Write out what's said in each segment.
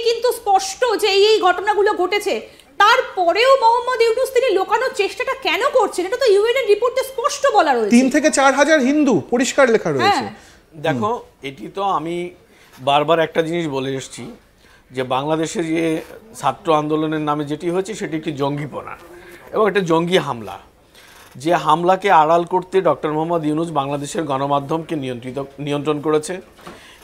কিন্তু স্পষ্ট যে এই ঘটনাগুলো ঘটেছে, তারপরেও মোহাম্মদ ইউনূস তিনি লোকানোর চেষ্টাটা কেন করছেন? এটা তো ইউএন এর রিপোর্টে স্পষ্ট বলা রয়েছে 3 থেকে 4 হাজার হিন্দু পরিষ্কার লেখা রয়েছে। দেখো, এটি তো আমি বারবার একটা জিনিস বলে এসেছি যে বাংলাদেশে যে ছাত্র আন্দোলনের নামে যেটি হয়েছে সেটি একটি জঙ্গিপনা এবং একটা জঙ্গি হামলা। যে হামলাকে আড়াল করতে ডক্টর মোহাম্মদ ইউনূস বাংলাদেশের গণমাধ্যমকে নিয়ন্ত্রণ করেছে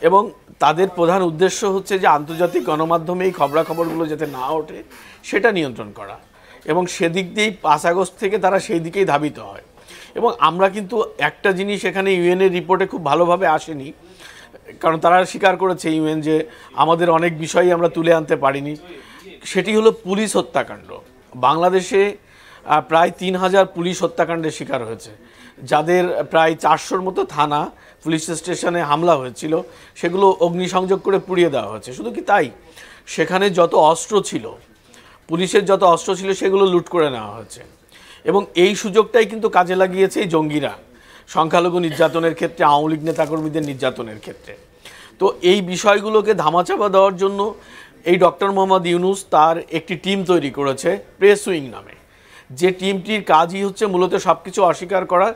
এবং তাদের প্রধান উদ্দেশ্য হচ্ছে যে আন্তর্জাতিক গণমাধ্যমে এই খবরাখবরগুলো যাতে না ওঠে সেটা নিয়ন্ত্রণ করা, এবং সেদিক দিয়েই 5 আগস্ট থেকে তারা সেই দিকেই ধাবিত হয়। এবং আমরা কিন্তু একটা জিনিস এখানে ইউএনের রিপোর্টে খুব ভালোভাবে আসেনি, কারণ তারা স্বীকার করেছে ইউএন যে আমাদের অনেক বিষয়ই আমরা তুলে আনতে পারিনি। সেটি হলো পুলিশ হত্যাকাণ্ড। বাংলাদেশে প্রায় 3000 পুলিশ হত্যাকাণ্ডের শিকার হয়েছে, যাদের প্রায় 400-র মতো থানা পুলিশ স্টেশনে হামলা হয়েছিল, সেগুলো অগ্নিসংযোগ করে পুড়িয়ে দেওয়া হয়েছে। শুধু কি তাই, সেখানে যত অস্ত্র ছিল, পুলিশের যত অস্ত্র ছিল সেগুলো লুট করে নেওয়া হয়েছে। এবং এই সুযোগটাই কিন্তু কাজে লাগিয়েছে এই জঙ্গিরা সংখ্যালঘু নির্যাতনের ক্ষেত্রে, আওয়ামী লীগ নেতাকর্মীদের নির্যাতনের ক্ষেত্রে। তো এই বিষয়গুলোকে ধামাচাপা দেওয়ার জন্য এই ডক্টর মোহাম্মদ ইউনূস তার একটি টিম তৈরি করেছে প্রেস উইং নামে, যে টিমটির কাজই হচ্ছে মূলত সব কিছু অস্বীকার করা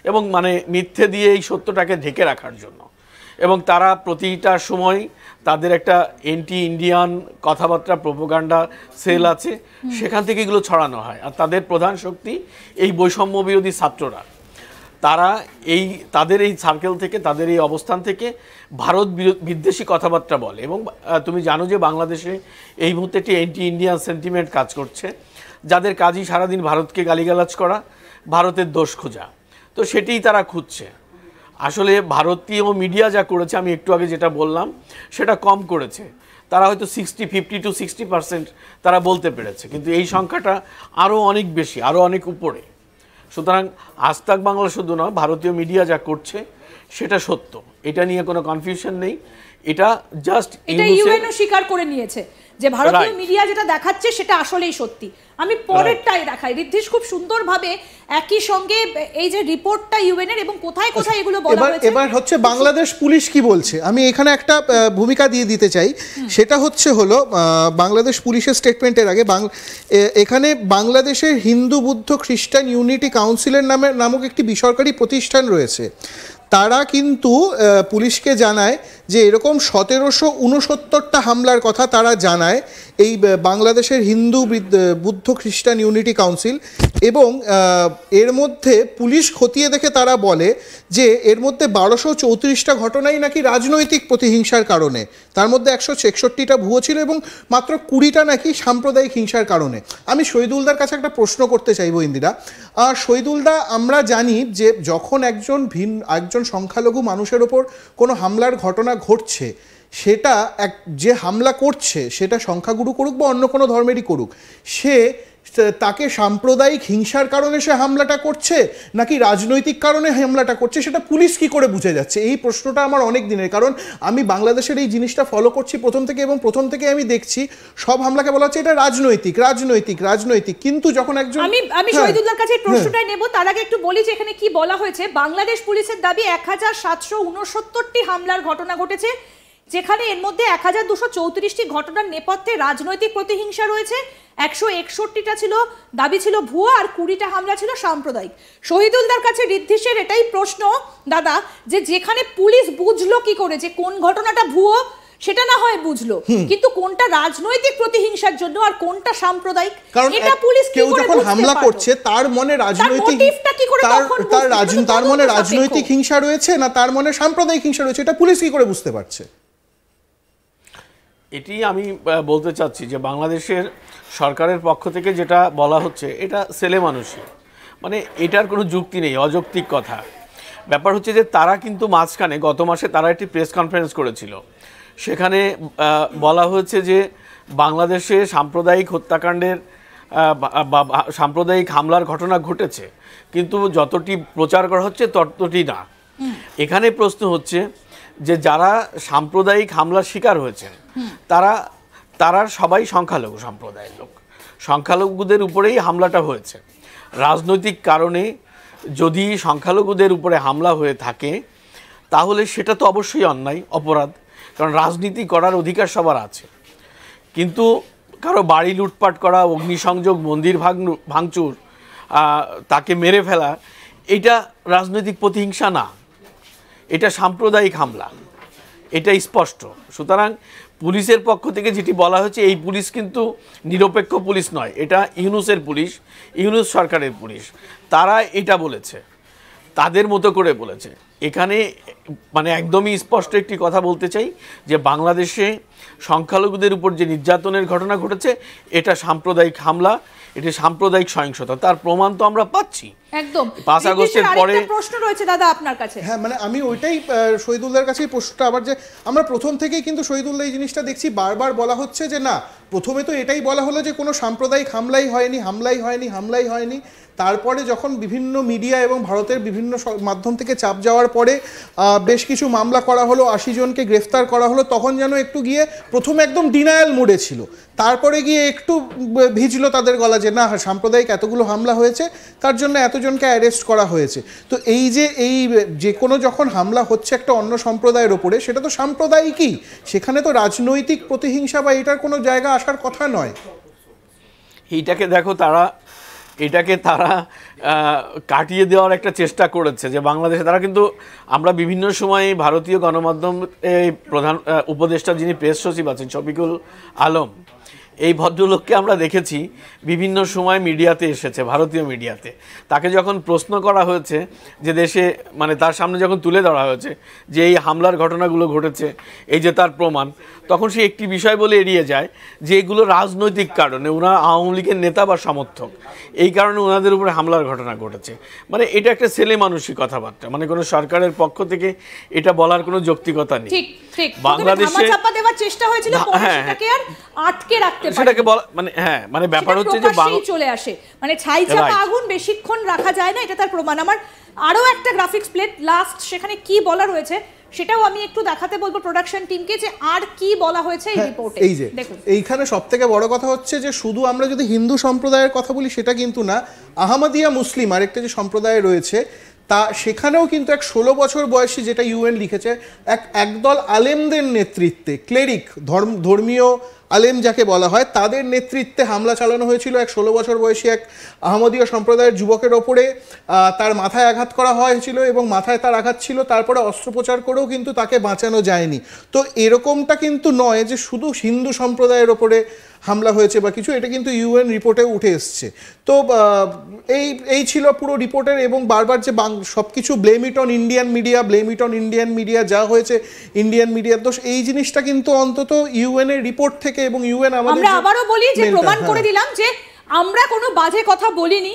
এবং মানে মিথ্যে দিয়ে এই সত্যটাকে ঢেকে রাখার জন্য। এবং তারা প্রতিটা সময় তাদের একটা অ্যান্টি ইন্ডিয়ান কথাবার্তা প্রোপাগান্ডা সেল আছে, সেখান থেকে এগুলো ছড়ানো হয়। আর তাদের প্রধান শক্তি এই বৈষম্য বিরোধী ছাত্ররা। তারা তাদের এই সার্কেল থেকে, তাদের এই অবস্থান থেকে ভারত বিদ্বেষী কথাবার্তা বলে। এবং তুমি জানো যে বাংলাদেশে এই মুহূর্তে একটি অ্যান্টি ইন্ডিয়ান সেন্টিমেন্ট কাজ করছে, যাদের কাজই সারাদিন ভারতকে গালিগালাজ করা, ভারতের দোষ খোঁজা। তো সেটিই তারা খুঁজছে। আসলে ভারতীয় মিডিয়া যা করেছে, আমি একটু আগে যেটা বললাম, সেটা কম করেছে। তারা হয়তো 50 to 60% তারা বলতে পেরেছে, কিন্তু এই সংখ্যাটা আরও অনেক বেশি, আরও অনেক উপরে। সুতরাং আজ তাক বাংলা শুধু নয়, ভারতীয় মিডিয়া যা করছে সেটা সত্য, এটা নিয়ে কোনো কনফিউশন নেই। এটা জাস্ট ইউএনও স্বীকার করে নিয়েছে যে ভারতীয় মিডিয়া যেটা দেখাচ্ছে সেটা আসলেই সত্যি। আমি পরেরটাই দেখাই। ঋদ্ধিশ খুব সুন্দরভাবে একই সঙ্গে এই যে রিপোর্টটা ইউএনের এবং কোথায় কোথায় এগুলো বলা হয়েছে। এবার হচ্ছে বাংলাদেশ পুলিশ কি বলছে, আমি এখানে একটা ভূমিকা দিয়ে দিতে চাই। সেটা হলো বাংলাদেশ পুলিশের স্টেটমেন্টের আগে এখানে বাংলাদেশের হিন্দু বৌদ্ধ খ্রিস্টান ইউনিটি কাউন্সিলের নামক একটি বেসরকারি প্রতিষ্ঠান রয়েছে। তারা কিন্তু পুলিশকে জানায় যে এরকম 1769টা হামলার কথা তারা জানায় এই বাংলাদেশের হিন্দু বুদ্ধ খ্রিস্টান ইউনিটি কাউন্সিল। এবং এর মধ্যে পুলিশ খতিয়ে দেখে তারা বলে যে এর মধ্যে 1234টা ঘটনাই নাকি রাজনৈতিক প্রতিহিংসার কারণে, তার মধ্যে 161টা ভুয়ো ছিল এবং মাত্র 20টা নাকি সাম্প্রদায়িক হিংসার কারণে। আমি শহীদুলদার কাছে একটা প্রশ্ন করতে চাইবো ইন্দিরা। শহীদুলদা, আমরা জানি যে যখন একজন সংখ্যালঘু মানুষের ওপর কোনো হামলার ঘটনা ঘটছে, সেটা যে হামলা করছে সেটা সংখ্যাগুরু করুক বা অন্য কোনো ধর্মেরই করুক, তাকে সাম্প্রদায়িক হিংসার কারণে সে হামলাটা করছে নাকি রাজনৈতিক কারণে হামলাটা করছে, সেটা পুলিশ কি করে বুঝে যাচ্ছে? এই প্রশ্নটা আমার অনেক দিনের, কারণ আমি বাংলাদেশের এই জিনিসটা ফলো করছি প্রথম থেকে, এবং প্রথম থেকে আমি দেখছি সব হামলাকে বলা হচ্ছে এটা রাজনৈতিক রাজনৈতিক রাজনৈতিক। কিন্তু যখন একজন আমি শহীদুল্লাহর কাছে প্রশ্নটাই নেব, তার আগে একটু বলি যে এখানে কি বলা হয়েছে। বাংলাদেশ পুলিশের দাবি 1769টি হামলার ঘটনা ঘটেছে, যেখানে এর মধ্যে 1234টি ঘটনার নেপথ্যে রাজনৈতিক প্রতিহিংসা রয়েছে, 161টা দাবি ছিল ভুয়ো, আর 20টা হামলা ছিল সাম্প্রদায়িক। শহীদুলদার কাছে ঋদ্ধিশের এটাই প্রশ্ন দাদা, যে যেখানে পুলিশ বুঝলো কি করে যে কোন ঘটনাটা ভুয়ো, সেটা না হয় বুঝলো, কিন্তু কোনটা রাজনৈতিক প্রতিহিংসার জন্য আর কোনটা সাম্প্রদায়িক, এটা পুলিশ কেউ যখন হামলা করছে তার মনে রাজনৈতিক, তার মনে রাজনৈতিক হিংসা রয়েছে না তার মনে সাম্প্রদায়িক হিংসা রয়েছে, এটা পুলিশ কি করে বুঝতে পারছে? এটি আমি বলতে চাচ্ছি যে বাংলাদেশের সরকারের পক্ষ থেকে যেটা বলা হচ্ছে এটা ছেলে মানুষই, মানে এটার কোনো যুক্তি নেই, অযৌক্তিক কথা। ব্যাপার হচ্ছে যে তারা কিন্তু মাঝখানে গত মাসে তারা একটি প্রেস কনফারেন্স করেছিল, সেখানে বলা হয়েছে যে বাংলাদেশে সাম্প্রদায়িক হত্যাকাণ্ডের সাম্প্রদায়িক হামলার ঘটনা ঘটেছে, কিন্তু যতটি প্রচার করা হচ্ছে ততটি না। এখানে প্রশ্ন হচ্ছে যে যারা সাম্প্রদায়িক হামলার শিকার হয়েছেন তারা সবাই সংখ্যালঘু সম্প্রদায়ের লোক, সংখ্যালঘুদের উপরেই হামলাটা হয়েছে। রাজনৈতিক কারণে যদি সংখ্যালঘুদের উপরে হামলা হয়ে থাকে তাহলে সেটা তো অবশ্যই অন্যায়, অপরাধ, কারণ রাজনীতি করার অধিকার সবার আছে। কিন্তু কারো বাড়ি লুটপাট করা, অগ্নিসংযোগ, মন্দির ভাঙচুর, তাকে মেরে ফেলা, এটা রাজনৈতিক প্রতিহিংসা না, এটা সাম্প্রদায়িক হামলা, এটা স্পষ্ট। সুতরাং পুলিশের পক্ষ থেকে যেটি বলা হয়েছে, এই পুলিশ কিন্তু নিরপেক্ষ পুলিশ নয়, এটা ইউনূসের পুলিশ, ইউনূস সরকারের পুলিশ, তারা এটা বলেছে, তাদের মতো করে বলেছে। এখানে মানে একদমই স্পষ্ট একটি কথা বলতে চাই যে বাংলাদেশে সংখ্যালঘুদের উপর যে নির্যাতনের ঘটনা ঘটেছে, এটা সাম্প্রদায়িক হামলা, এটা সাম্প্রদায়িক সহিংসতা, তার প্রমাণ তো আমরা পাচ্ছি। একদম 5 আগস্টের পরে প্রশ্ন রয়েছে দাদা আপনার কাছে। হ্যাঁ, মানে আমি ওইটাই শহীদুল্লাহর কাছেই প্রশ্নটা, আবার যে আমরা প্রথম থেকেই কিন্তু শহীদুল্লাহ এই জিনিসটা দেখছি বারবার বলা হচ্ছে যে না, প্রথমে তো এটাই বলা হলো যে কোনো সাম্প্রদায়িক হামলাই হয়নি। তারপরে যখন বিভিন্ন মিডিয়া এবং ভারতের বিভিন্ন মাধ্যম থেকে চাপ যাওয়ার পরে বেশ কিছু মামলা করা হলো, 80 জনকে গ্রেফতার করা হলো, তখন যেন একটু গিয়ে প্রথমে একদম ডিনায়াল মোডে ছিল, তারপরে গিয়ে একটু ভিজলো তাদের গলা যে না, সাম্প্রদায়িক এতগুলো হামলা হয়েছে, তার জন্য এতজনকে অ্যারেস্ট করা হয়েছে। তো এই যে কোনো যখন হামলা হচ্ছে একটা অন্য সম্প্রদায়ের ওপরে, সেটা তো সাম্প্রদায়িকই, সেখানে তো রাজনৈতিক প্রতিহিংসা বা এটার কোনো জায়গা আসার কথা নয়। এইটাকে দেখো, এটাকে তারা কাটিয়ে দেওয়ার একটা চেষ্টা করেছে যে বাংলাদেশে তারা কিন্তু, আমরা বিভিন্ন সময় ভারতীয় গণমাধ্যম প্রধান উপদেষ্টা যিনি প্রেস সচিব আছেন শফিকুল আলম, এই ভদ্রলোককে আমরা দেখেছি বিভিন্ন সময় মিডিয়াতে এসেছে, ভারতীয় মিডিয়াতে। তাকে যখন প্রশ্ন করা হয়েছে যে দেশে, মানে তার সামনে যখন তুলে ধরা হয়েছে যে এই হামলার ঘটনাগুলো ঘটেছে, এই যে তার প্রমাণ, তখন সে একটি বিষয় বলে এড়িয়ে যায় যে এগুলো রাজনৈতিক কারণে, ওনারা আওয়ামী লীগের নেতা বা সমর্থক, এই কারণে ওনাদের উপরে হামলার ঘটনা ঘটেছে। মানে এটা একটা ছেলে মানুষই কথাবার্তা, মানে কোনো সরকারের পক্ষ থেকে এটা বলার কোনো যৌক্তিকতা নেই। বাংলাদেশে ধামাচাপা দেওয়ার চেষ্টা হয়েছিল, সেটাকে আর আটকে রাখতে পারে, সেটাকে বলা মানে ব্যাপার হচ্ছে যে চলে আসে, মানে ছাইচাপা আগুন বেশিক্ষণ রাখা যায় না, এটা তার প্রমাণ। আমার আরো একটা গ্রাফিক্স প্লেট লাস্ট, সেখানে কি বলা রয়েছে সেটাও আমি একটু দেখাতে বলবো প্রোডাকশন টিমকে, যে আর কি বলা হয়েছে এই রিপোর্টে। এই যে এইখানে সবথেকে বড় কথা হচ্ছে যে শুধু আমরা যদি হিন্দু সম্প্রদায়ের কথা বলি সেটা কিন্তু না, আহমদিয়া মুসলিম আরেকটা যে সম্প্রদায় রয়েছে, তা সেখানেও কিন্তু এক 16 বছর বয়সী, যেটা ইউএন লিখেছে, একদল আলেমদের নেতৃত্বে, ক্লেরিক, ধর্মীয় আলেম যাকে বলা হয়, তাদের নেতৃত্বে হামলা চালানো হয়েছিল এক 16 বছর বয়সী এক আহমদীয় সম্প্রদায়ের যুবকের ওপরে। তার মাথায় আঘাত করা হয়েছিল এবং মাথায় তার আঘাত ছিল, তারপরে অস্ত্রোপচার করেও কিন্তু তাকে বাঁচানো যায়নি। তো এরকমটা কিন্তু নয় যে শুধু হিন্দু সম্প্রদায়ের ওপরে হামলা হয়েছে বা কিছু, এটা কিন্তু ইউএন রিপোর্টে উঠে এসছে। তো এই ছিল পুরো রিপোর্টের, এবং বারবার যে সব কিছু blame it on Indian media, যা হয়েছে ইন্ডিয়ান মিডিয়ার দোষ, এই জিনিসটা কিন্তু অন্তত ইউএন এর রিপোর্ট থেকে, এবং ইউএন আমাদের, আমরা আবারও বলি যে প্রমাণ করে দিলাম যে আমরা কোনো বাজে কথা বলিনি,